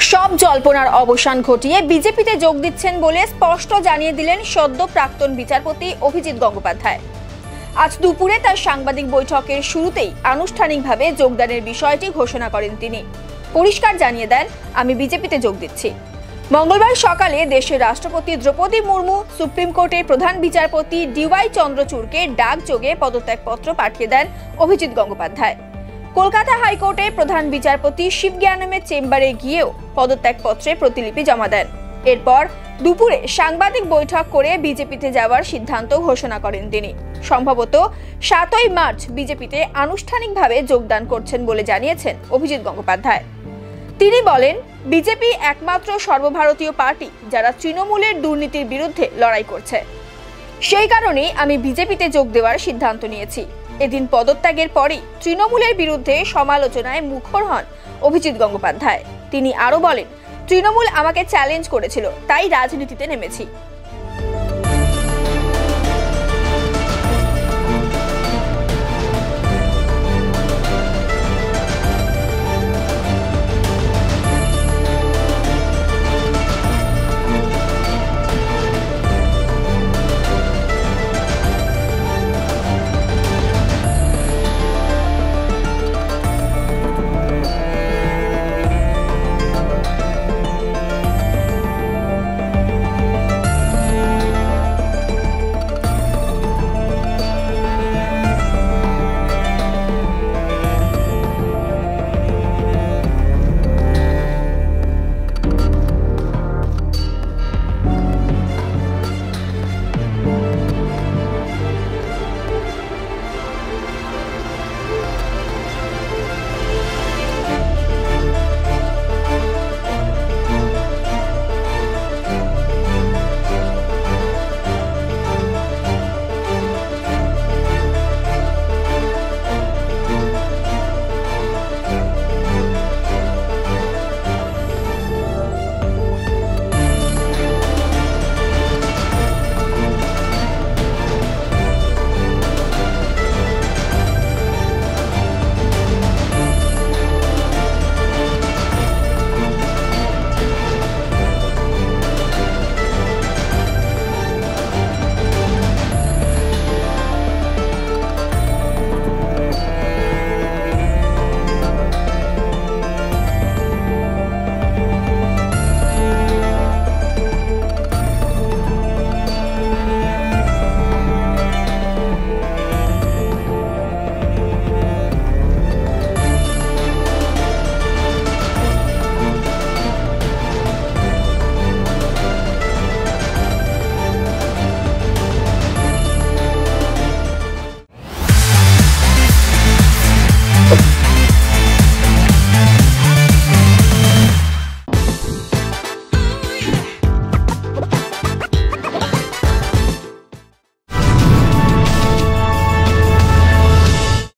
সব জল্পনার অবসান ঘটিয়ে বিজেপিতে যোগ দিচ্ছেন বলে স্পষ্ট জানিয়ে দিলেন সদ্য প্রাক্তন বিচারপতি অভিজিৎ গঙ্গোপাধ্যায়। আজ দুপুরে তার সাংবাদিক বৈঠকের শুরুতেই আনুষ্ঠানিকভাবে যোগদানের বিষয়টি ঘোষণা করেন তিনি। পরিষ্কার জানিয়ে দেন, আমি বিজেপিতে যোগ দিচ্ছি। মঙ্গলবার সকালে দেশের রাষ্ট্রপতি দ্রৌপদী মুর্মু সুপ্রিম কোর্টের প্রধান বিচারপতি ডিওয়াই চন্দ্রচূড়কে ডাকযোগে পদত্যাগপত্র পাঠিয়ে দেন অভিজিৎ গঙ্গোপাধ্যায়। কলকাতা হাইকোর্টের প্রধান বিচারপতি শিবজ্ঞানমের চেম্বারে গিয়েও পদত্যাগপত্রের প্রতিলিপি জমা দেন। এরপর দুপুরে সাংবাদিক বৈঠক করে বিজেপিতে যাওয়ার সিদ্ধান্ত ঘোষণা করেন তিনি। সম্ভবত 7ই মার্চ বিজেপিতে আনুষ্ঠানিকভাবে যোগদান করছেন বলে জানিয়েছেন অভিজিৎ গঙ্গোপাধ্যায়। তিনি বলেন, বিজেপি একমাত্র সর্বভারতীয় পার্টি যারা তৃণমূলের দুর্নীতির বিরুদ্ধে লড়াই করছে। সেই কারণেই আমি বিজেপিতে যোগ দেওয়ার সিদ্ধান্ত নিয়েছি। এদিন পদত্যাগের পরই তৃণমূলের বিরুদ্ধে সমালোচনায় মুখর হন অভিজিৎ গঙ্গোপাধ্যায়। তিনি আরো বলেন, তৃণমূল আমাকে চ্যালেঞ্জ করেছিল, তাই রাজনীতিতে নেমেছি।